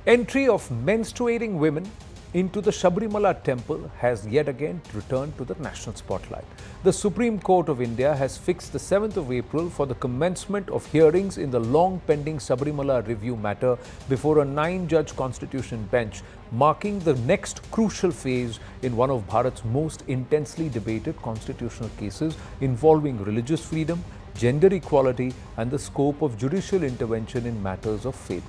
Entry of menstruating women into the Sabarimala temple has yet again returned to the national spotlight. The Supreme Court of India has fixed the 7th of April for the commencement of hearings in the long-pending Sabarimala review matter before a 9-judge constitution bench, marking the next crucial phase in one of Bharat's most intensely debated constitutional cases involving religious freedom, gender equality and the scope of judicial intervention in matters of faith.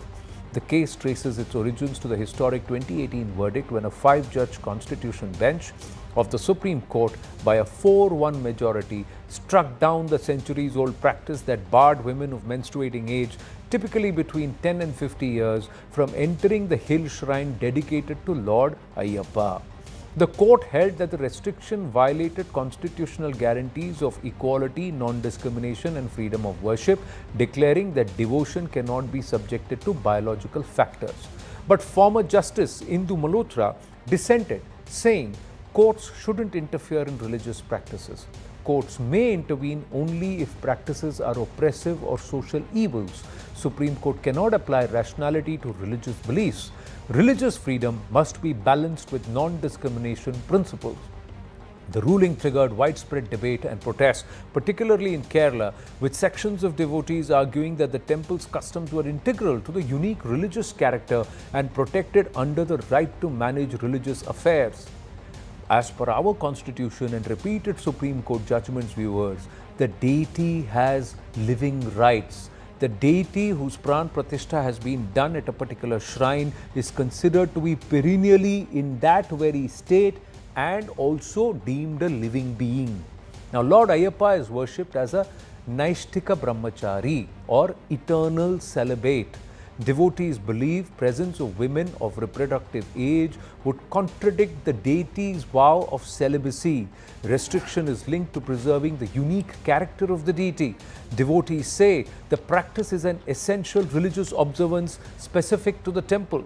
The case traces its origins to the historic 2018 verdict when a 5-judge constitution bench of the Supreme Court by a 4-1 majority struck down the centuries-old practice that barred women of menstruating age, typically between 10 and 50 years, from entering the hill shrine dedicated to Lord Ayyappa. The court held that the restriction violated constitutional guarantees of equality, non-discrimination and freedom of worship, declaring that devotion cannot be subjected to biological factors. But former Justice Indu Malhotra dissented, saying courts shouldn't interfere in religious practices. Courts may intervene only if practices are oppressive or social evils. Supreme Court cannot apply rationality to religious beliefs. Religious freedom must be balanced with non-discrimination principles. The ruling triggered widespread debate and protest, particularly in Kerala, with sections of devotees arguing that the temple's customs were integral to the unique religious character and protected under the right to manage religious affairs. As per our constitution and repeated Supreme Court judgments, viewers, the deity has living rights. The deity whose pran pratishtha has been done at a particular shrine is considered to be perennially in that very state and also deemed a living being. Now, Lord Ayyappa is worshipped as a Naishtika Brahmachari or eternal celibate. Devotees believe presence of women of reproductive age would contradict the deity's vow of celibacy. Restriction is linked to preserving the unique character of the deity. Devotees say the practice is an essential religious observance specific to the temple.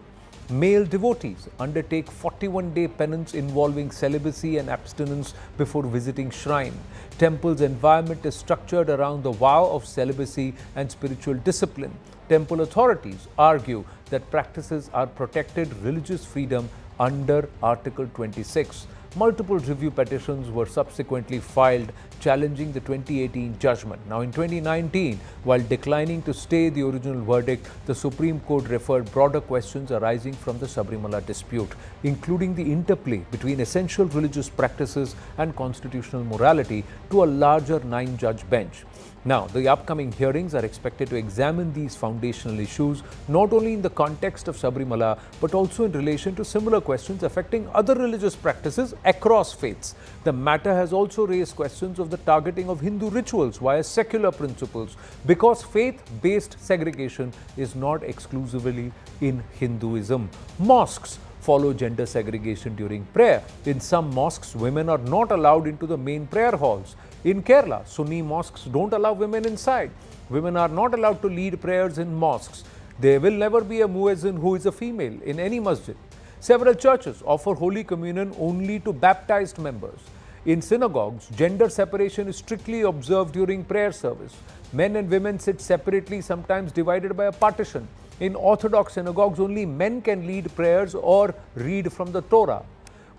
Male devotees undertake 41-day penance involving celibacy and abstinence before visiting shrine. Temple's environment is structured around the vow of celibacy and spiritual discipline. Temple authorities argue that practices are protected religious freedom under Article 26. Multiple review petitions were subsequently filed challenging the 2018 judgment. Now, in 2019, while declining to stay the original verdict, the Supreme Court referred broader questions arising from the Sabarimala dispute, including the interplay between essential religious practices and constitutional morality, to a larger 9-judge bench. Now, the upcoming hearings are expected to examine these foundational issues not only in the context of Sabarimala but also in relation to similar questions affecting other religious practices across faiths. The matter has also raised questions of the targeting of Hindu rituals via secular principles, because faith-based segregation is not exclusively in Hinduism. Mosques follow gender segregation during prayer. In some mosques, women are not allowed into the main prayer halls. In Kerala, Sunni mosques don't allow women inside. Women are not allowed to lead prayers in mosques. There will never be a muezzin who is a female in any masjid. Several churches offer Holy Communion only to baptized members. In synagogues, gender separation is strictly observed during prayer service. Men and women sit separately, sometimes divided by a partition. In Orthodox synagogues, only men can lead prayers or read from the Torah.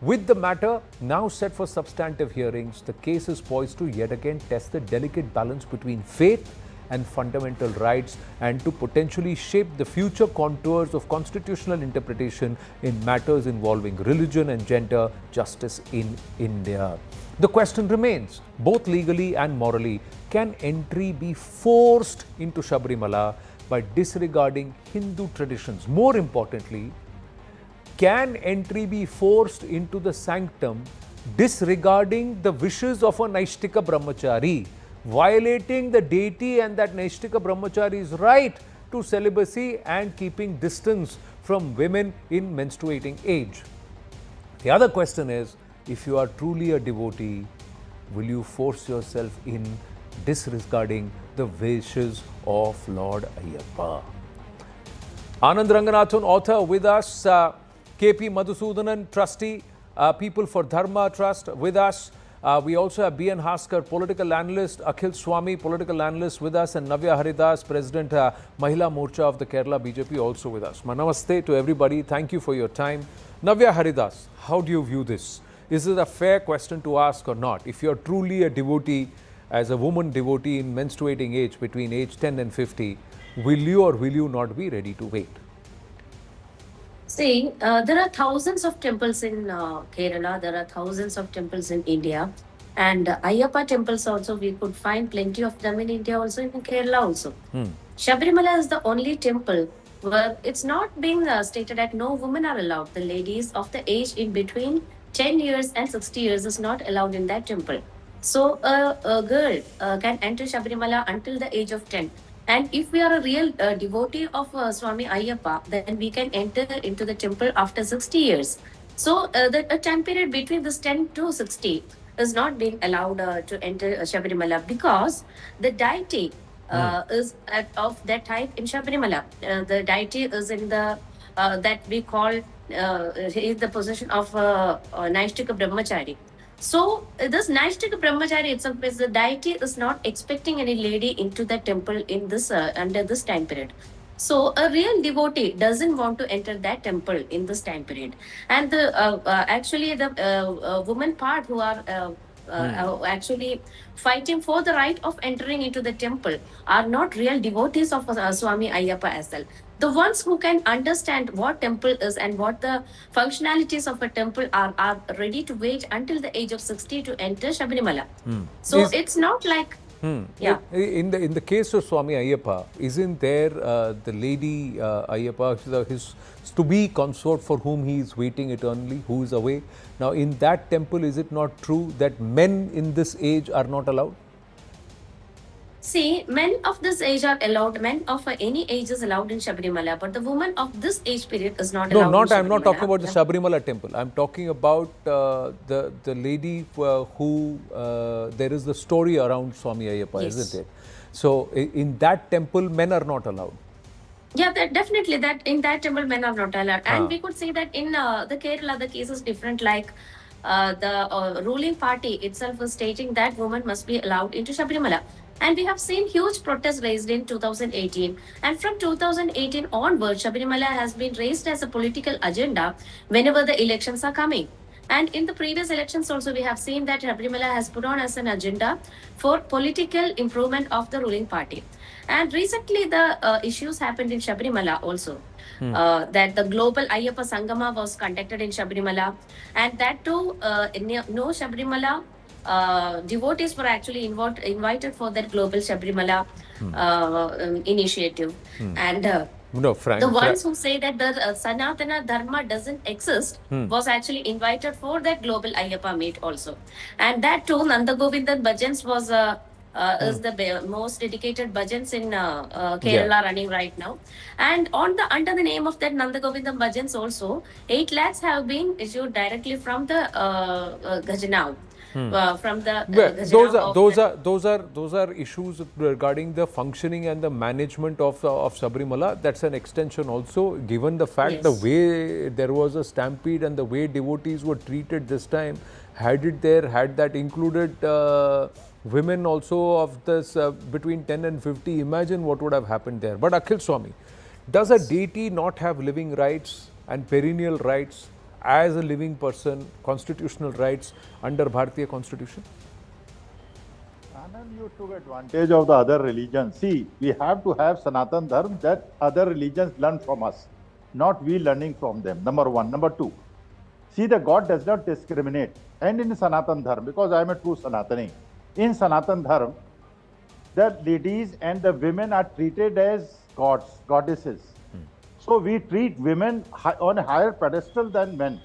With the matter now set for substantive hearings, the case is poised to yet again test the delicate balance between faith and fundamental rights and to potentially shape the future contours of constitutional interpretation in matters involving religion and gender justice in India. The question remains, both legally and morally, can entry be forced into Sabarimala by disregarding Hindu traditions? More importantly, can entry be forced into the sanctum disregarding the wishes of a Naishtika Brahmachari, violating the deity and that Naishtika Brahmachari's right to celibacy and keeping distance from women in menstruating age? The other question is, if you are truly a devotee, will you force yourself in disregarding the wishes of Lord Ayyappa? Anand Ranganathan, author, with us. KP Madhusudanan, trustee, People for Dharma Trust, with us. We also have B.N. Haskar, political analyst, Akhil Swami, political analyst with us, and Navya Haridas, President, Mahila Morcha of the Kerala BJP, also with us. Namaste to everybody. Thank you for your time. Navya Haridas, how do you view this? Is it a fair question to ask or not? If you're truly a devotee, as a woman devotee in menstruating age between age 10 and 50, will you or will you not be ready to wait? See, there are thousands of temples in Kerala, there are thousands of temples in India, and Ayyappa temples also, we could find plenty of them in India, also in Kerala also. Sabarimala is the only temple where it's not being stated that no women are allowed. The ladies of the age in between 10 years and 60 years is not allowed in that temple. So a girl can enter Sabarimala until the age of 10. And if we are a real devotee of Swami Ayyappa, then we can enter into the temple after 60 years. So the time period between this 10 to 60 is not being allowed to enter Sabarimala because the deity is of that type in Sabarimala. The deity is in the that we call is the position of Naishtika Brahmachari. So this Naishtika Brahmachari itself is the deity is not expecting any lady into the temple in this under this time period. So a real devotee doesn't want to enter that temple in this time period, and the actually the women part who are actually fighting for the right of entering into the temple are not real devotees of Swami Ayyappa as well. The ones who can understand what temple is and what the functionalities of a temple are ready to wait until the age of 60 to enter Sabarimala. So it's not like yeah. In the case of Swami Ayyappa, isn't there the lady Ayyappa, his to-be consort for whom he is waiting eternally, who is away? Now, in that temple, is it not true that men in this age are not allowed? See, men of this age are allowed, men of any age is allowed in Sabarimala, but the woman of this age period is not allowed. No, I'm not talking about the Sabarimala temple. I'm talking about the lady who, there is the story around Swami Ayyappa, Yes. isn't it? So, in that temple, men are not allowed. Yeah, definitely that in that temple men are not allowed. And we could say that in the Kerala, the case is different. Like the ruling party itself is stating that women must be allowed into Sabarimala. And we have seen huge protests raised in 2018. And from 2018 onward, Sabarimala has been raised as a political agenda whenever the elections are coming. And in the previous elections also, we have seen that Sabarimala has put on as an agenda for political improvement of the ruling party. And recently, the issues happened in Sabarimala also. That the global Ayyappa Sangama was conducted in Sabarimala, and that too, no Sabarimala devotees were actually invited for that global Sabarimala initiative. And No, Frank. the ones who say that the Sanatana Dharma doesn't exist was actually invited for that global Ayyappa meet also. And that too, Nanda Govindan Bhajans was is the most dedicated bhajans in Kerala running right now. And on the under the name of that Nanda Govindan Bhajans also, 8 lakhs have been issued directly from the Gajanav. From the those are issues regarding the functioning and the management of Sabarimala. That's an extension also, given the fact the way there was a stampede and the way devotees were treated this time. Had that included women also of this between 10 and 50, imagine what would have happened there. But Akhil Swami, does a deity not have living rights and perennial rights as a living person, constitutional rights under Bharatiya Constitution? Anand, you took advantage of the other religions. See, we have to have Sanatan Dharma that other religions learn from us, not we learning from them. Number one. Number two, see, the God does not discriminate. And in Sanatan Dharma, because I am a true Sanatani, in Sanatan Dharma, the ladies and the women are treated as gods, goddesses. So we treat women on a higher pedestal than men.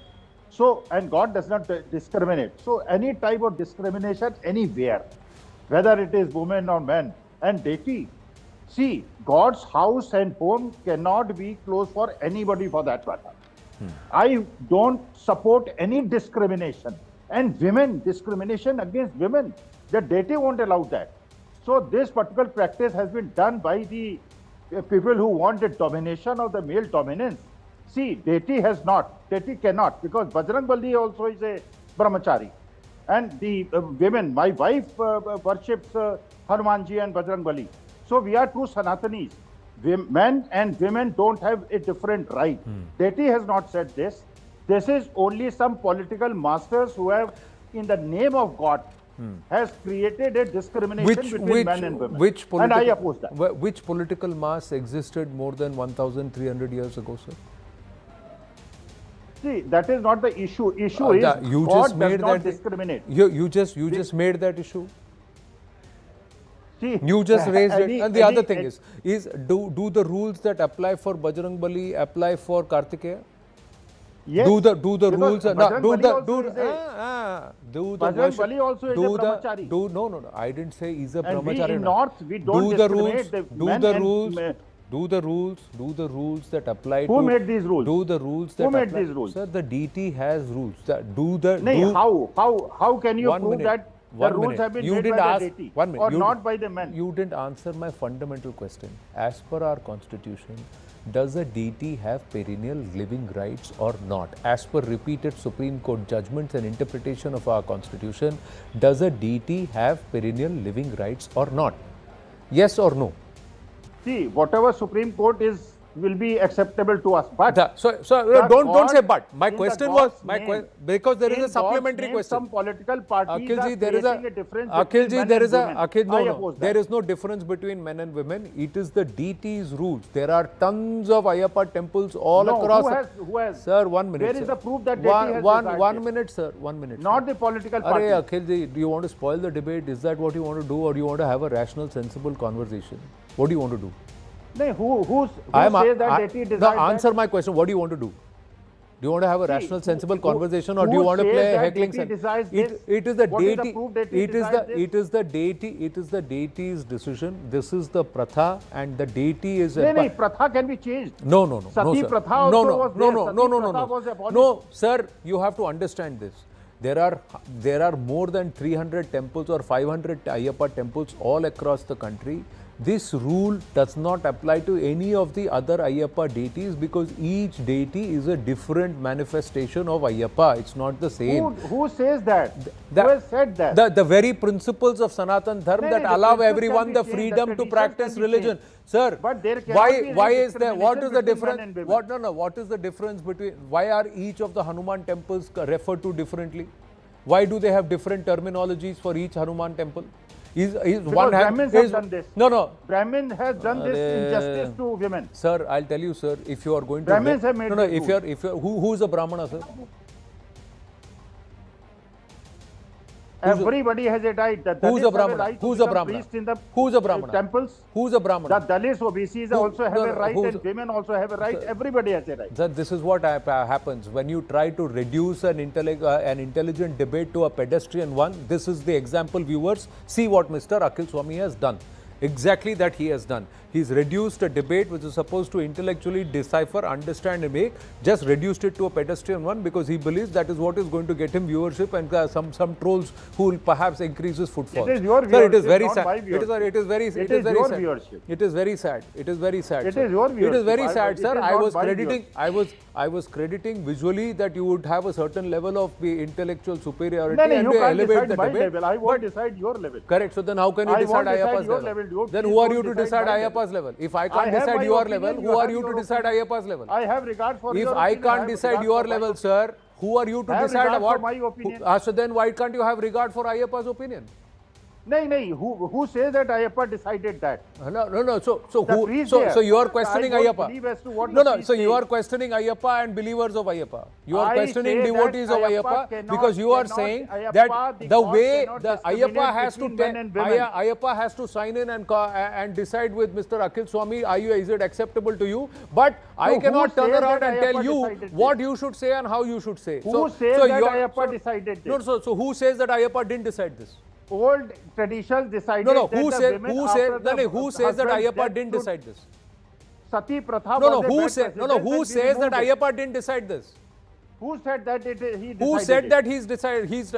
So, and God does not discriminate. So any type of discrimination anywhere, whether it is women or men, and deity, see, God's house and home cannot be closed for anybody for that matter. I don't support any discrimination. And women, discrimination against women, the deity won't allow that. So this particular practice has been done by the people who want the domination of the male dominance. See, deity has not, deity cannot, because Bajrang Balli also is a brahmachari. And the women, my wife worships Hanumanji and Bajrangbali. So we are true Sanatanis. Men and women don't have a different right. Deity has not said this. This is only some political masters who have, in the name of God, has created a discrimination between men and women. And I oppose that. Which political mass existed more than 1,300 years ago, sir? See, that is not the issue. Issue is you God just made does not that discriminate. You just made that issue. See, You just raised it. And the other thing is do the rules that apply for Bajrangbali apply for Kartikeya? yes, Do the rules. Bajrangbali also is a brahmachari. No. I didn't say he's a And we brahmachari. in North, we don't discriminate the men and Do the rules that apply Who to... made these rules? Do the rules that Who made apply... these rules? Sir, the DT has rules. How can you prove that the rules have been made by the deity or not by the men? You didn't answer my fundamental question. As per our constitution, does a DT have perennial living rights or not? As per repeated Supreme Court judgments and interpretation of our constitution, does a DT have perennial living rights or not? Yes or no? See, whatever Supreme Court will be acceptable to us. But don't say but. My question was because there is a supplementary question. Some political parties are Akhilji, there is creating a difference between men and women. There is no difference between men and women. It is the DT's rules. There are tons of Ayyappa temples all across. Who has? Sir, 1 minute. Where is the proof that deity has one minute, sir. 1 minute. Not the political party. Akhilji, do you want to spoil the debate? Is that what you want to do, or do you want to have a rational, sensible conversation? What do you want to do? No, who says that deity decides that? Answer my question. What do you want to do? Do you want to have a rational, sensible conversation, or do you want to play a heckling? It is the deity. It is the deity's decision. This is the pratha, and the deity is. No, pratha can be changed. No, Sati sir. pratha also was there. No, sir. You have to understand this. There are more than 300 temples or 500 Ayyappa temples all across the country. This rule does not apply to any of the other Ayyappa deities because each deity is a different manifestation of Ayyappa. It's not the same. Who says that? Who has said that? The very principles of Sanatan Dharma that allow everyone the freedom to practice religion. Sir, but there why is there? What is the difference? What is the difference between? Why are each of the Hanuman temples referred to differently? Why do they have different terminologies for each Hanuman temple? Brahmins have done this. No. Brahmin has done this injustice to women. Sir, I'll tell you, sir, if you are going to... Brahmins have made who is a Brahmana, sir? Everybody has a right. Who's a Brahmana? Who's a Brahmana? Who's a Brahmana? Temples. Who's a Brahmana? The Dalits, OBCs also have a right, and women also have a right. Everybody has a right. Sir, this is what happens when you try to reduce an intelligent debate to a pedestrian one. This is the example, viewers. See what Mr. Akhil Swami has done. Exactly that he has done. He's reduced a debate which is supposed to intellectually decipher, understand and make, just reduced it to a pedestrian one because he believes that is what is going to get him viewership and some trolls who will perhaps increase his footfall. It is your viewership, sir, it is very not sad. my viewership. It is very sad. It is your viewership. It is very sad. It is very sad. It is your viewership. It is very sad, sir. I was viewership. crediting visually that you would have a certain level of intellectual superiority No, and you can't elevate decide the my debate. level. I won't decide your level. Correct. So then how can you decide Ayyappa's level? Then who are you to decide Ayyappa's level? If I can't decide your level, who are you to decide Ayyappa's level? I have regard for your opinion. If I can't decide your level, sir, who are you to decide what? My opinion. So then why can't you have regard for Ayyappa's opinion? No. Who says that Ayyappa decided that? No. So you are questioning Ayyappa. So you are questioning Ayyappa and believers of Ayyappa. You are questioning devotees of Ayyappa because you are saying that the way the Ayyappa has to sign in and decide with Mr. Akhil Swami, is it acceptable to you? But I cannot turn around and tell you what you should say and how you should say. Who says that Ayyappa decided this? So who says that Ayyappa didn't decide this? Old traditions decided who says that Ayyappa didn't decide this? Sati Pratha who says that Ayyappa didn't decide this? Who said that he decided Who said it? that he's decided? He's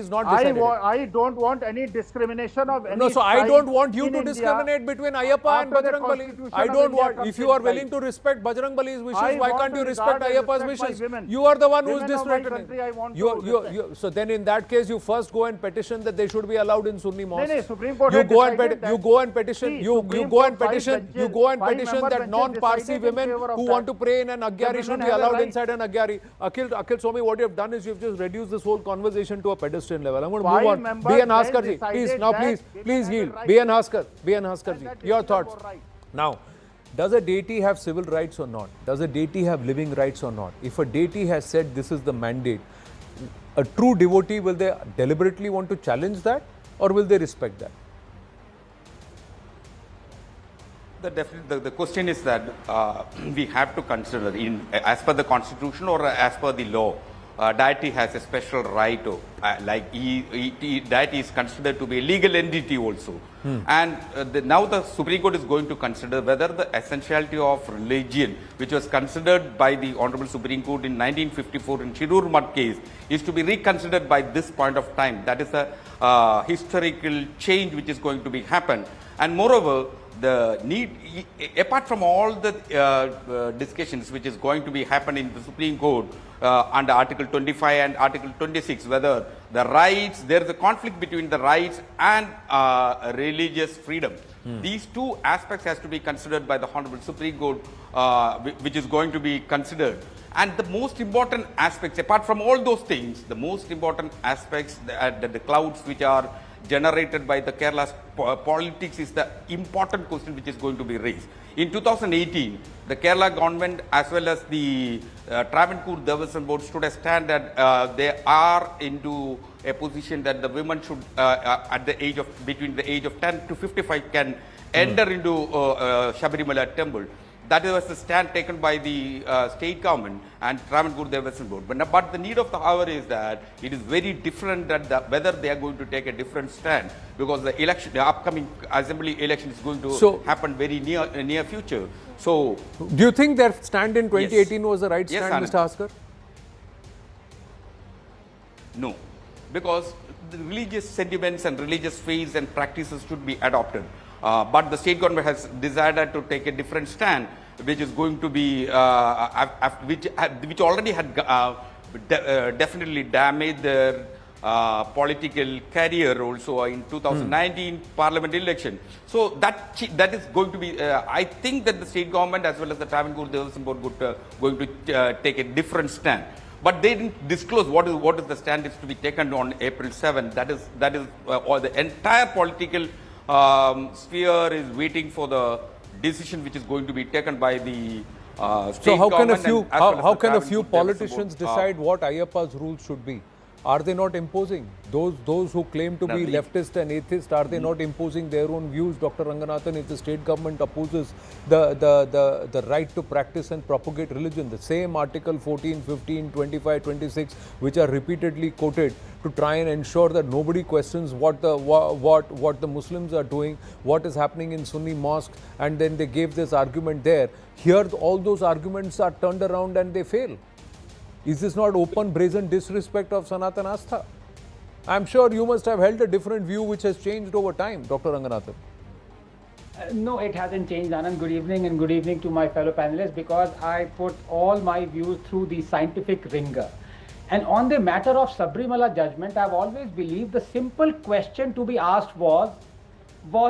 not decided. I don't want any discrimination of any No, so I tribe don't want you in to India discriminate between Ayyappa and after the Bajrang Bali. Constitution I of don't India want. comes If you in are willing life. to respect Bajrang Bali's wishes, I why want can't to you respect regard and Ayyappa's respect my wishes? women. You are the one who is Women of my disrespecting. country, I want to respect. So then, in that case, you first go and petition that they should be allowed in Sunni mosques. No, Supreme Court You had go and decided that. you go and petition. See, You Supreme go and Court, five petition. benches, You go and five petition member that benches non-Parsi decided in women favor of who that. want to pray in an agyari women should be have a allowed right. inside an agyari. Akhil Somi, what you have done is you have just reduced this whole conversation to a pedestrian level. I'm going to Five move on. members B.N. then Haskar ji, decided please, now that please women yield. have a right. B.N. Haskar ji, That your is thoughts. our right. Now, does a deity have civil rights or not? Does a deity have living rights or not? If a deity has said this is the mandate, a true devotee, will they deliberately want to challenge that, or will they respect that? The question is that we have to consider, as per the constitution or as per the law, deity has a special right to, deity is considered to be a legal entity also. And now the Supreme Court is going to consider whether the essentiality of religion, which was considered by the Honorable Supreme Court in 1954 in Shirur Mat case, is to be reconsidered by this point of time. That is a historical change which is going to be happen. And moreover, the need, apart from all the discussions which is going to be happening in the Supreme Court under Article 25 and Article 26, whether the rights, there is a conflict between the rights and religious freedom. These two aspects has to be considered by the Honorable Supreme Court, which is going to be considered. And the most important aspects, apart from all those things, the most important aspects, the clouds which are generated by the Kerala's politics is the important question which is going to be raised. In 2018, the Kerala government as well as the Travancore Development Board stood a stand that they are into a position that the women should at the age of between the age of 10 to 55 can enter into Sabarimala temple. That was the stand taken by the state government and Travancore Development Board. But the need of the hour is that it is very different that whether they are going to take a different stand, because the election, the upcoming assembly election is going to happen very near future. So, do you think their stand in 2018 was the right stand, Yes, Mr. Haskar? no, because the religious sentiments and religious faiths and practices should be adopted. But the state government has decided to take a different stand, which is going to be, which already had definitely damaged their political career also in 2019 parliament election. So that is going to be, I think that the state government as well as the Travancore Development Board going to take a different stand. But they didn't disclose what is the stand is to be taken on April 7. That is or the entire political sphere is waiting for the decision which is going to be taken by the state So how can a few politicians politicians decide what Ayyappa's rules should be? Are they not imposing? Those who claim to be leftist and atheist, are they not imposing their own views? Dr. Ranganathan, if the state government opposes the right to practice and propagate religion, the same Article 14, 15, 25, 26, which are repeatedly quoted to try and ensure that nobody questions what the Muslims are doing, what is happening in Sunni mosques, and then they gave this argument there. Here, all those arguments are turned around and they fail. Is this not open, brazen disrespect of Sanatan Astha? I'm sure you must have held a different view which has changed over time, Dr. Ranganathan. No, it hasn't changed, Anand. Good evening, and good evening to my fellow panelists, because I put all my views through the scientific ringer. And on the matter of Sabarimala judgment, I've always believed the simple question to be asked was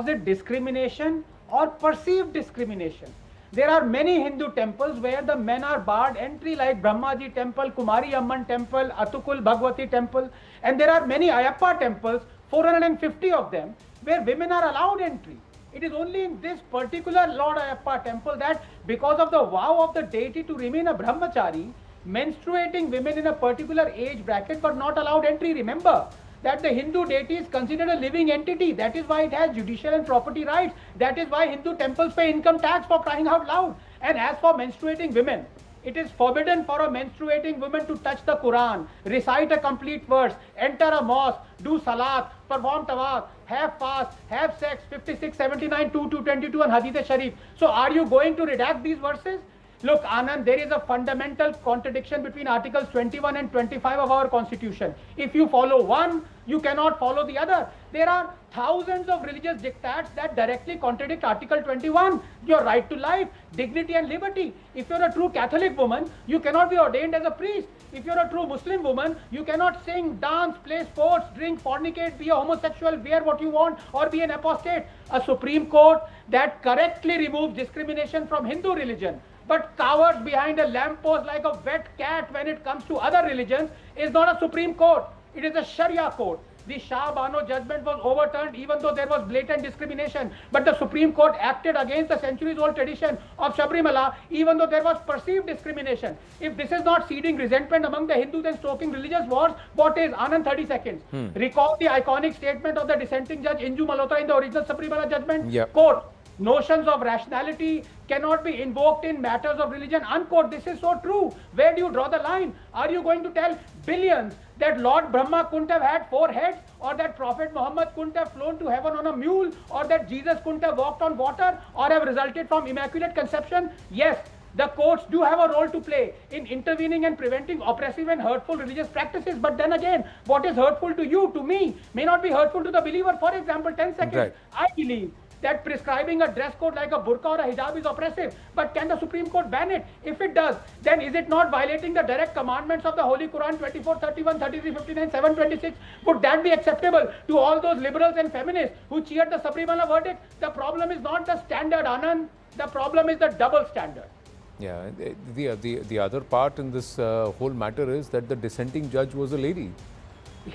it discrimination or perceived discrimination? There are many Hindu temples where the men are barred entry, like Brahmaji temple, Kumari Amman temple, Atukul Bhagwati temple, and there are many Ayyappa temples, 450 of them, where women are allowed entry. It is only in this particular Lord Ayyappa temple that, because of the vow of the deity to remain a brahmachari, menstruating women in a particular age bracket were not allowed entry. Remember that the Hindu deity is considered a living entity. That is why it has judicial and property rights. That is why Hindu temples pay income tax, for crying out loud. And as for menstruating women, it is forbidden for a menstruating woman to touch the Quran, recite a complete verse, enter a mosque, do salat, perform tawaf, have fast, have sex, 56, 79, 2 to 22 and Hadith Sharif. So are you going to redact these verses? Look, Anand, there is a fundamental contradiction between Articles 21 and 25 of our Constitution. If you follow one, you cannot follow the other. There are thousands of religious dictats that directly contradict Article 21, your right to life, dignity and liberty. If you're a true Catholic woman, you cannot be ordained as a priest. If you're a true Muslim woman, you cannot sing, dance, play sports, drink, fornicate, be a homosexual, wear what you want, or be an apostate. A Supreme Court that correctly removes discrimination from Hindu religion, but cowers behind a lamppost like a wet cat when it comes to other religions, is not a Supreme Court. It is a Sharia court. The Shah Bano judgment was overturned even though there was blatant discrimination. But the Supreme Court acted against the centuries-old tradition of Sabarimala even though there was perceived discrimination. If this is not seeding resentment among the Hindus and stoking religious wars, what is? Anand, 30 seconds. Recall the iconic statement of the dissenting judge Inju Malhotra in the original Sabarimala judgment. Yep. Quote, notions of rationality cannot be invoked in matters of religion, unquote. This is so true. Where do you draw the line? Are you going to tell billions that Lord Brahma couldn't have had 4 heads, or that Prophet Muhammad couldn't have flown to heaven on a mule, or that Jesus couldn't have walked on water, or have resulted from immaculate conception? Yes, the courts do have a role to play in intervening and preventing oppressive and hurtful religious practices. But then again, what is hurtful to you, to me, may not be hurtful to the believer. For example, 10 seconds, Right. I believe that prescribing a dress code like a burqa or a hijab is oppressive. But can the Supreme Court ban it? If it does, then is it not violating the direct commandments of the Holy Quran 24, 31, 33, 59, 726? Would that be acceptable to all those liberals and feminists who cheered the Sabarimala verdict? The problem is not the standard, Anand. The problem is the double standard. Yeah, the other part in this whole matter is that the dissenting judge was a lady.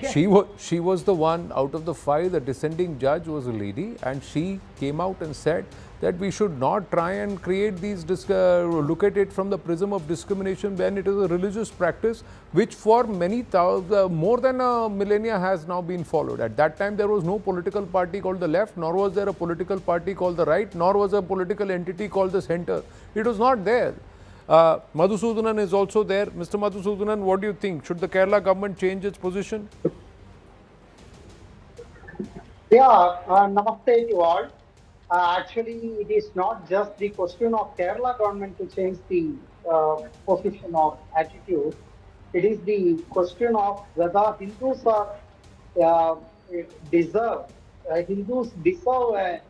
Yeah. She was the one out of the 5, the dissenting judge was a lady, and she came out and said that we should not try and create these, look at it from the prism of discrimination when it is a religious practice which for many more than a millennia has now been followed. At that time there was no political party called the left, nor was there a political party called the right, nor was a political entity called the center. It was not there. Madhusudanan is also there. Mr. Madhusudanan, what do you think? Should the Kerala government change its position? Yeah, namaste to all. Actually, it is not just the question of Kerala government to change the position or attitude. It is the question of whether Hindus are Hindus deserve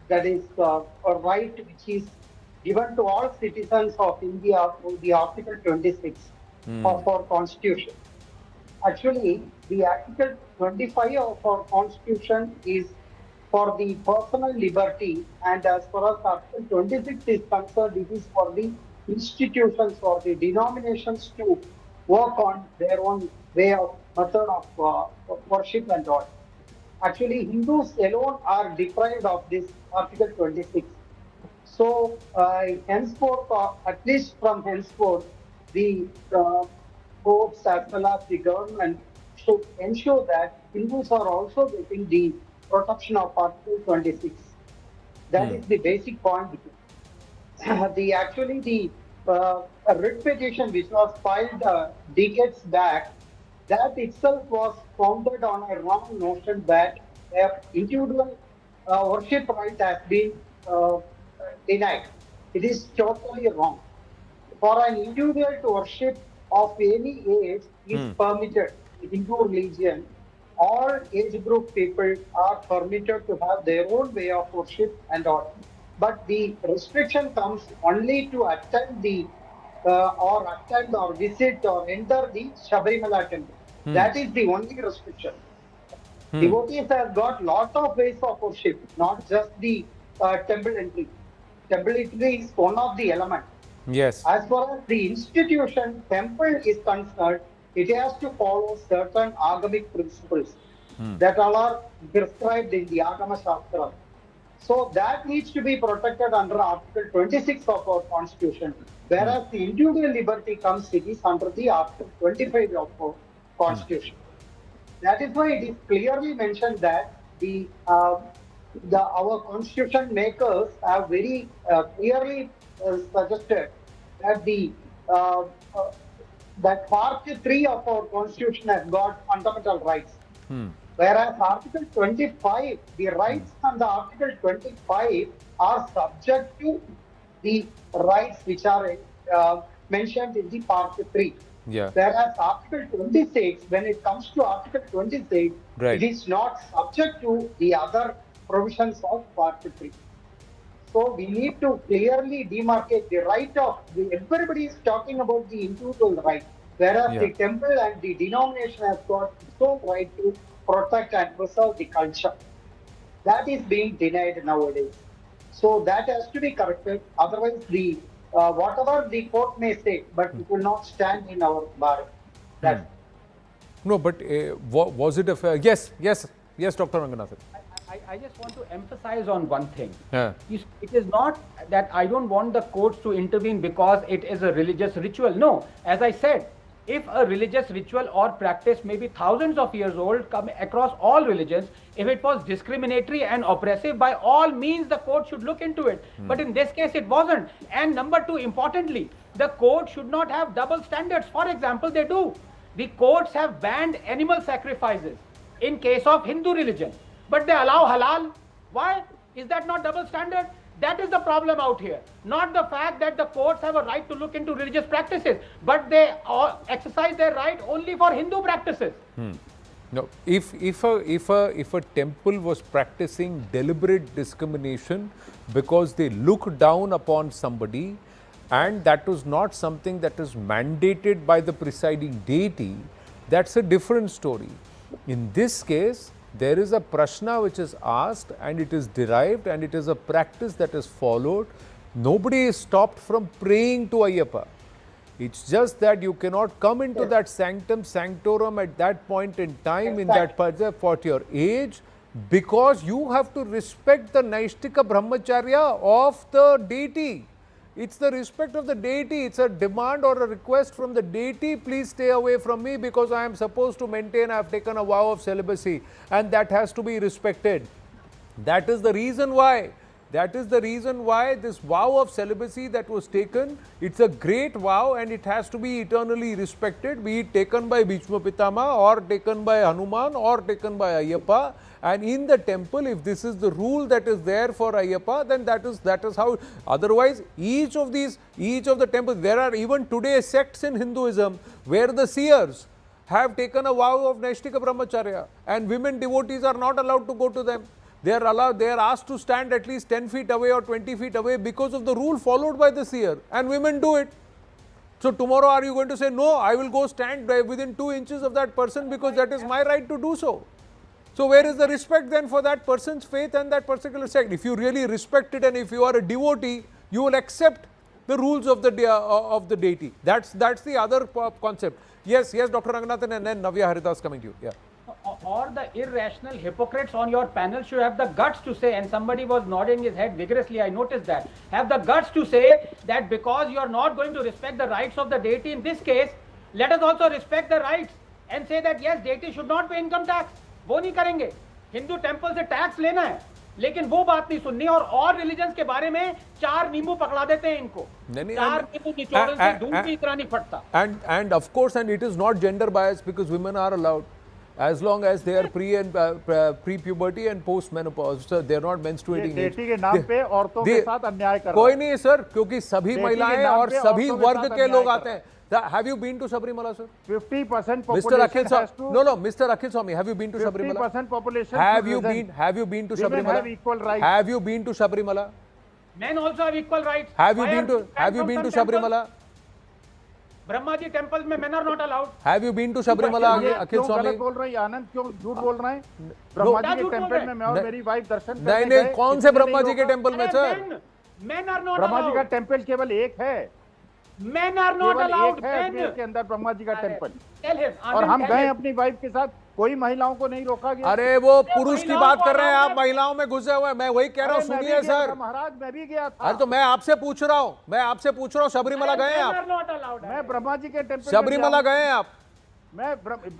that is a right which is given to all citizens of India through the Article 26 of our Constitution. Actually, the Article 25 of our Constitution is for the personal liberty, and as far as Article 26 is concerned, it is for the institutions or the denominations to work on their own way of method of worship and all. Actually, Hindus alone are deprived of this Article 26. So, henceforth, at least from henceforth, the courts as well as the government should ensure that Hindus are also getting the protection of Article 26. That is the basic point. The writ petition which was filed decades back, that itself was founded on a wrong notion that individual worship right has been denied. It is totally wrong. For an individual to worship of any age is permitted. In Hindu religion, all age group people are permitted to have their own way of worship and all. But the restriction comes only to attend the or visit or enter the Sabarimala temple. That is the only restriction. Devotees have got lot of ways of worship, not just the temple entry. Temple entry is one of the elements. Yes. As far as the institution temple is concerned, it has to follow certain agamic principles that are prescribed in the Agama Shastra. So that needs to be protected under Article 26 of our Constitution, whereas the individual liberty comes, it is under the Article 25 of our Constitution. That is why it is clearly mentioned that our Constitution makers have very clearly suggested that that Part 3 of our Constitution has got fundamental rights. Whereas Article 25, the rights under Article 25 are subject to the rights which are mentioned in the part 3. Yeah. Whereas Article 26, when it comes to Article 26, Right. it is not subject to the other provisions of part 3. So we need to clearly demarcate the right of everybody is talking about the individual right, whereas the temple and the denomination has got its own right to protect and preserve the culture. That is being denied nowadays. So that has to be corrected. Otherwise, the whatever the court may say, but it will not stand in our bar. That's No, but was it a fair? Yes, Dr. Ranganathan. I just want to emphasize on one thing. Yeah. It is not that I don't want the courts to intervene because it is a religious ritual. No, as I said, if a religious ritual or practice may be thousands of years old, come across all religions, if it was discriminatory and oppressive, by all means the court should look into it. But in this case, it wasn't. And number two, importantly, the court should not have double standards. For example, they do. The courts have banned animal sacrifices in case of Hindu religion, but they allow halal. Why? Is that not double standard? That is the problem out here. Not the fact that the courts have a right to look into religious practices, but they exercise their right only for Hindu practices. No, if a temple was practicing deliberate discrimination because they look down upon somebody, and that was not something that is mandated by the presiding deity, that's a different story. In this case, there is a prashna which is asked and it is derived and it is a practice that is followed. Nobody is stopped from praying to Ayyappa. It's just that you cannot come into that sanctum sanctorum at that point in time in that for your age, because you have to respect the Naishtika Brahmacharya of the deity. It's the respect of the deity. It's a demand or a request from the deity, please stay away from me because I am supposed to maintain, I have taken a vow of celibacy, and that has to be respected. That is the reason why. That is the reason why this vow of celibacy that was taken, it's a great vow and it has to be eternally respected, be it taken by Bhishma Pitama or taken by Hanuman or taken by Ayyappa. And in the temple, if this is the rule that is there for Ayyappa, then that is how. Otherwise, each of the temples, there are even today sects in Hinduism where the seers have taken a vow of Naishtika Brahmacharya and women devotees are not allowed to go to them. They are asked to stand at least 10 feet away or 20 feet away because of the rule followed by the seer, and women do it. So tomorrow are you going to say, no, I will go stand within 2 inches of that person because that is my right to do so? So where is the respect then for that person's faith and that particular sect? If you really respect it and if you are a devotee, you will accept the rules of the deity. That's the other concept. Yes, Dr. Ranganathan, and then Navya Haridas coming to you. Yeah. Or the irrational hypocrites on your panel should have the guts to say, and somebody was nodding his head vigorously, I noticed that, have the guts to say that because you are not going to respect the rights of the deity in this case, let us also respect the rights and say that yes, deity should not pay income tax. वो नहीं करेंगे. Hindu temple से tax लेना है, लेकिन वो बात नहीं सुननी. और रिलीजन्स के बारे में 4 नींबू पकड़ा देते हैं इनको. 4 नींबू निचोड़ने से धूप भी इतना नहीं फटता. And of course, and it is not gender biased because women are allowed as long as they are pre-puberty and post-menopause. So they are not menstruating. बेटी के नाम पे औरतों के साथ अन्याय कर रहा है. कोई नहीं सर, क्योंकि सभी महिलाएं और सभी वर्ग के लोग आते हैं. Have you been to Sabarimala, sir? 50% population Mr. Akhil has to. No, Mr. Akhil Swami, have you been to Sabarimala? 50% population. Have you been to Women Sabarimala? have equal rights. Have you been to Sabarimala? Men also have equal rights. Have you been to Sabarimala? Brahma ji temple में men are not allowed. Have you been to Sabarimala, Akhil Swami? गलत बोल रहे हैं आनंद, क्यों झूठ बोल रहे हैं? ब्रह्मा जी के टेंपल में मैं और मेरी वाइफ दर्शन करने गए. नहीं, कौन से ब्रह्मा जी के टेंपल में sir? Men are not Brahma ji का allowed. टेंपल केवल एक है. Men are not allowed. Ajmer के अंदर ब्रह्मा जी का टेंपल. Tell him. और हम गए अपनी वाइफ के साथ, कोई महिलाओं को नहीं रोका गया. अरे वो पुरुष की बात कर रहे हैं, आप महिलाओं में घुसे हुए. मैं वही कह रहा हूँ, सुनिए सर. महाराज मैं भी गया था. अरे तो मैं आपसे पूछ रहा हूँ, शबरीमला गए हैं आप? मैं ब्रह्मा जी के टेंपल शबरीमला गए हैं आप?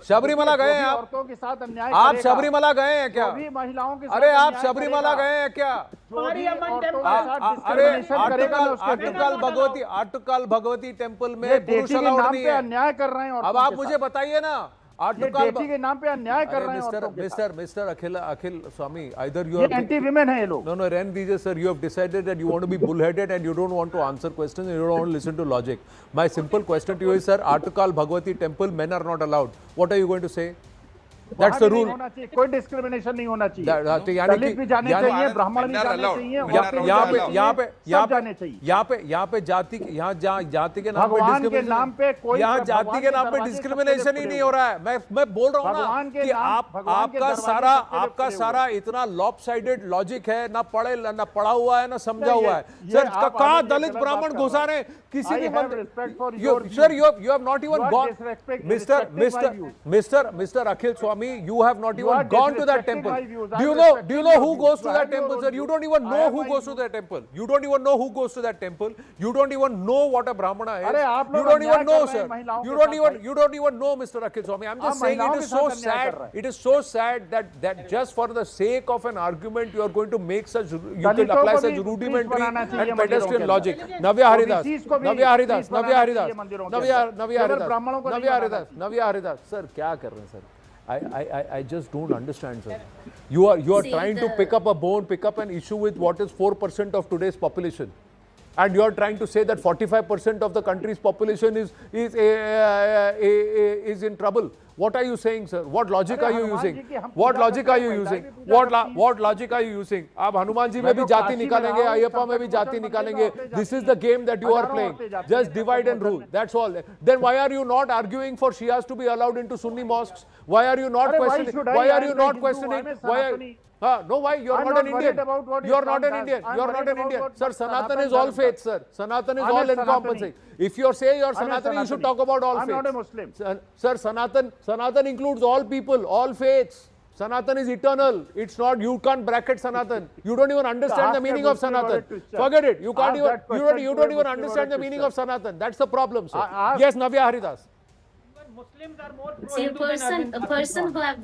शबरीमला गए हैं आप? औरतों के साथ अन्याय. आप शबरीमला गए हैं क्या? भी महिलाओं के साथ. अरे आप शबरीमला गए हैं क्या? अरे आटुकाल भगवती टेंपल में पुरुष अलाउड नहीं है. अन्याय कर रहे हैं. अब आप मुझे बताइए ना, आर्टिकल बेटी के नाम पे अन्याय कर रहे हैं औरतों के साथ। Mister Akhil Swami, either you ये are एंटी विमेन है ये लोग। No, रहने दीजिए sir. You have decided that you want to be bullheaded and you don't want to answer questions and you don't want to listen to logic. My simple question to you is, sir, Artakal Bhagwati temple, men are not allowed. What are you going to say? That's the rule. कोई discrimination नहीं होना चाहिए। यानी दलित भी जाने चाहिए, ब्राह्मण भी जाने चाहिए, यहाँ पे जाति के नाम पे भगवान के नाम पे कोई, यहाँ जाति के नाम पे डिस्क्रिमिनेशन ही नहीं हो रहा है। मैं बोल रहा हूँ ना कि आपका सारा इतना लॉपसाइडेड लॉजिक है, ना पढ़ा हुआ है, ना समझा हुआ है। सर कहाँ दलित ब्राह्मण घुसा रहे किसी भी sir, you have not even gone, Mr. Akhil Swami, you have not even gone to that temple. Do you know who goes to that temple, sir? You don't even know who goes to that temple. You don't even know who goes to that temple. You don't even know what a brahmana is. You don't even know, sir. You don't even know, Mr. Akhil Swami. I'm just saying, it is so sad. It is so sad that just for the sake of an argument, you are going to make such, you can apply such rudimentary and pedestrian logic. Navya Haridas, sir, क्या कर रहे हैं sir? I just don't understand, sir. You are trying to pick up an issue with what is 4% of today's population, and you are trying to say that 45% of the country's population is in trouble. What are you saying, sir? What logic are you using? What logic are you using? What logic are you using? आप हनुमान जी में भी जाति निकालेंगे, अयप्पा में भी जाति निकालेंगे. This is the game that you are playing. Just divide and rule. That's all. Then why are you not arguing for Shias to be allowed into Sunni mosques? Why are you not questioning? Why are you not questioning? No, why? You are not an Indian. You are not an Indian. You are not an Indian. Sir, Sanatan is all faith, sir. Sanatan is all encompassing. If you say you are Sanatani, you should talk about all faiths. I'm not a Muslim. Sir, Sanatan includes all people, all faiths. Sanatan is eternal. It's not, you can't bracket Sanatan. You don't even understand the meaning of Sanatan. Forget it. You can't even, you don't even understand the meaning of Sanatan. That's the problem, sir. Yes, Navya Haridas. Muslims are more See, a person who have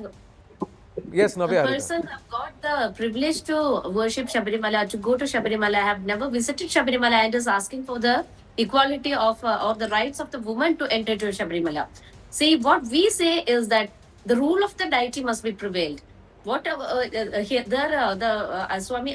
Yes, Navya. A person have got the privilege to worship Sabarimala, to go to Sabarimala, have never visited Sabarimala and is asking for the equality of the rights of the woman to enter to Sabarimala. See, what we say is that the rule of the deity must be prevailed. Swami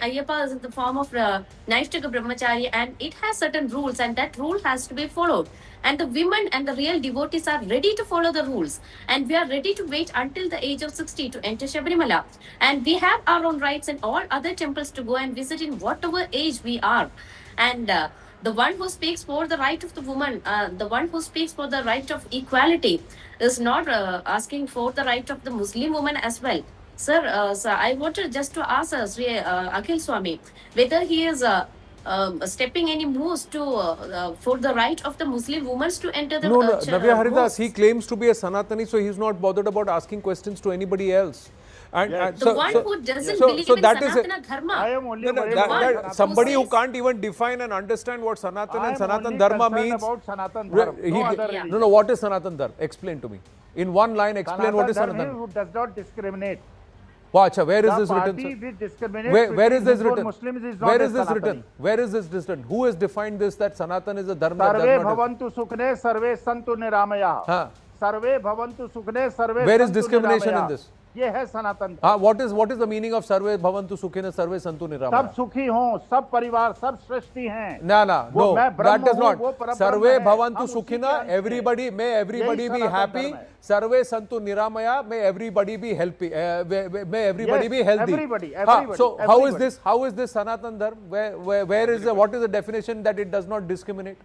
Ayyappa is in the form of Naishtaka Brahmachari, and it has certain rules, and that rule has to be followed. And the women and the real devotees are ready to follow the rules, and we are ready to wait until the age of 60 to enter Sabarimala. And we have our own rights in all other temples to go and visit in whatever age we are. And the one who speaks for the right of the woman, the one who speaks for the right of equality, is not asking for the right of the Muslim woman as well. Sir, I wanted just to ask Sri Akhil Swami whether he is stepping any moves to for the right of the Muslim women to enter the Navya Haridas, he claims to be a Sanatani, so he's not bothered about asking questions to anybody else. And the one who doesn't believe in Sanatana Dharma. I am only somebody who can't even define and understand what Sanatan and Sanatan Dharma means. About Sanatan Dharma. No, what is Sanatan Dharma? Explain to me. In one line, explain what is Sanatan Dharma. Who does not discriminate. Where is this written, sir? Where is this written? Where is this written? Where is this written? Who has defined this, that Sanatan is a dharma? Sarve bhavantu sukhne, sarve santu niramaya. Sarve bhavantu sukhne, sarve. Where is discrimination in this? ये है सनातन। what is the meaning of सर्वे भवन्तु सुखिनः सर्वे सन्तु निरामयाः? सब सुखी हों, सब परिवार, सब सृष्टि हैं। No, that is not. सर्वे भवन्तु सुखिनः, everybody, may everybody be happy. सर्वे सन्तु निरामयाः, may everybody be healthy. May everybody be healthy. Everybody. So how is this Sanatan Dharma? Where is what is the definition that it does not discriminate?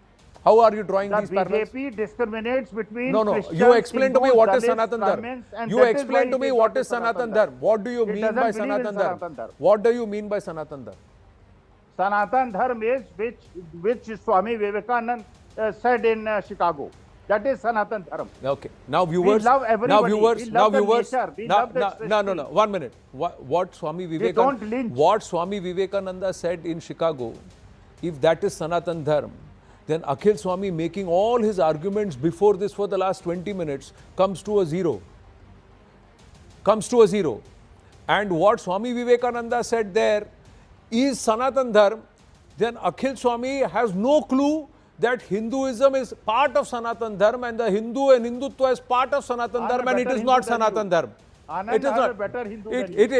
How are you drawing these parallels? BJP discriminates between Christians, you explain to me what is Sanatan Dharma. You explain to me what is Sanatan Dharma. What do you mean by Sanatan Dharma? What do you mean by Sanatan Dharma? Sanatan Dharma is which Swami Vivekananda said in Chicago. That is Sanatan Dharma. Okay. Now viewers, we love everybody. Now viewers, no. 1 minute. What Swami Vivekananda said in Chicago, if that is Sanatan Dharma, then Akhil Swami making all his arguments before this for the last 20 minutes comes to a zero. And what Swami Vivekananda said there is Sanatan Dharma, then Akhil Swami has no clue that Hinduism is part of Sanatan Dharma and the Hindu and Hindutva is part of Sanatan Dharma and it is not Sanatan Dharma. Anand, It is I'm not. a better Hindu It, than it, you.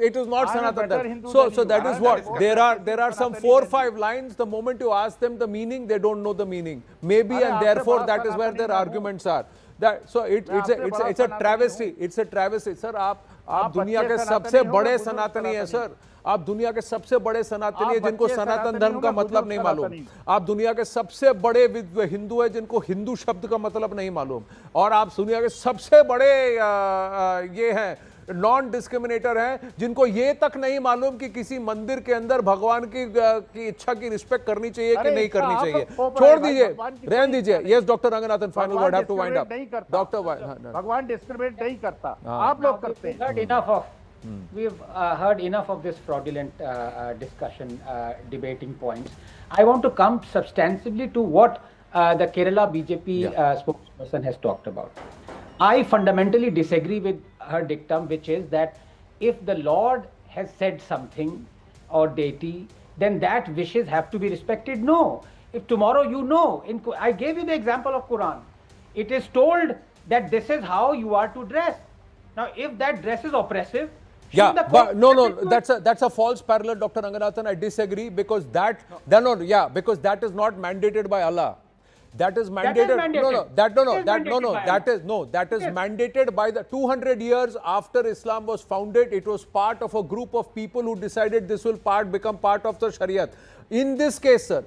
it is not I'm a Sanatan better Dharma. Hindu So than that you. is Anand, what that is there are some Sanatani 4-5 than you. lines. The moment you ask them the meaning, they don't know the meaning. Maybe Arey, and aapse therefore bada that is where Sanatani their main hu. arguments are. That so it's मैं a आपसे बड़ा it's a सनातनी travesty. It's a travesty, sir. आप आप दुनिया बच्चे के सनातनी सबसे हो, मैं बड़े बुजुर्ग सनातनी है सनातनी। सर. आप दुनिया के सबसे बड़े सनातनी आप है जिनको बच्चे सनातन सनातनी धर्म हो, का मैं मतलब बुजुर्ग नहीं मालूम. सनातनी। आप दुनिया के सबसे बड़े हिंदू है जिनको हिंदू शब्द का मतलब नहीं मालूम. और आप दुनिया के सबसे बड़े ये हैं नॉन डिस्क्रिमिनेटर हैं जिनको ये तक नहीं मालूम कि किसी मंदिर के अंदर भगवान की इच्छा की रिस्पेक्ट करनी चाहिए कि अरे नहीं इच्छा करनी आप चाहिए. थोप रहे छोड़ हैं भाई, दीजिए, भगवान की रहने कोई दीजिए. इच्छा नहीं। Yes doctor Ranganathan, final word have to wind up. नहीं करता। डॉक्टर भगवान डिस्क्रिमिनेट नहीं करता, हाँ. आप लोग करते हैं. We've heard enough of this fraudulent discussion, debating points. I want to come substantively to what the Kerala BJP spokesperson has talked about. I fundamentally disagree with her dictum, which is that if the Lord has said something or deity, then that wishes have to be respected. No. If tomorrow I gave you the example of Quran. It is told that this is how you are to dress. Now, if that dress is oppressive, yeah, shouldn't the but court no, accept it? that's a false parallel, Dr. Ranganathan. I disagree because because that is not mandated by Allah. That is mandated. That is mandated by the 200 years after Islam was founded. It was part of a group of people who decided this will become part of the Shariat. In this case, sir,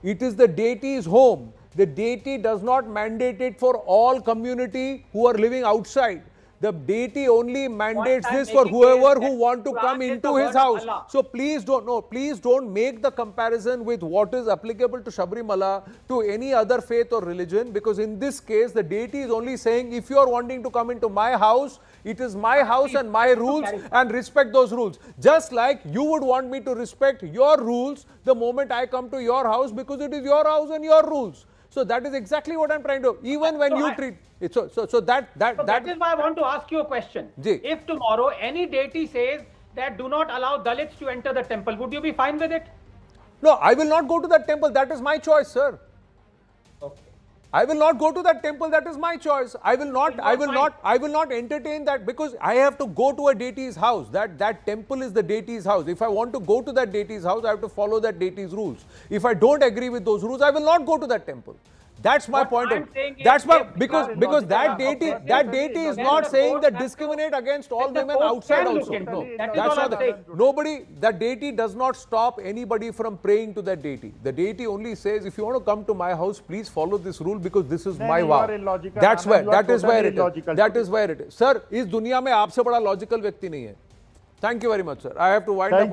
it is the deity's home. The deity does not mandate it for all community who are living outside. The deity only mandates this for whoever who want to come into his house. So please don't make the comparison with what is applicable to Sabarimala to any other faith or religion, because in this case the deity is only saying if you are wanting to come into my house, it is my house and my rules, and respect those rules. Just like you would want me to respect your rules the moment I come to your house, because it is your house and your rules. So that is exactly what I'm trying to. Even when you treat it, that is why I want to ask you a question. If tomorrow any deity says that do not allow Dalits to enter the temple, would you be fine with it? No, I will not go to that temple. That is my choice, sir. Okay. I will not go to that temple. That is my choice. I will not entertain that, because I have to go to a deity's house. That temple is the deity's house. If I want to go to that deity's house, I have to follow that deity's rules. If I don't agree with those rules, I will not go to that temple. That's my point. That's my because that deity is not saying that discriminate against all women outside also. No, that's not nobody. That deity does not stop anybody from praying to that deity. The deity only says, if you want to come to my house, please follow this rule, because this is my vow. That's where that is where it is. That is where it is. Sir, इस दुनिया में आपसे बड़ा logical व्यक्ति नहीं है. Thank you very much, sir. I have to wind up.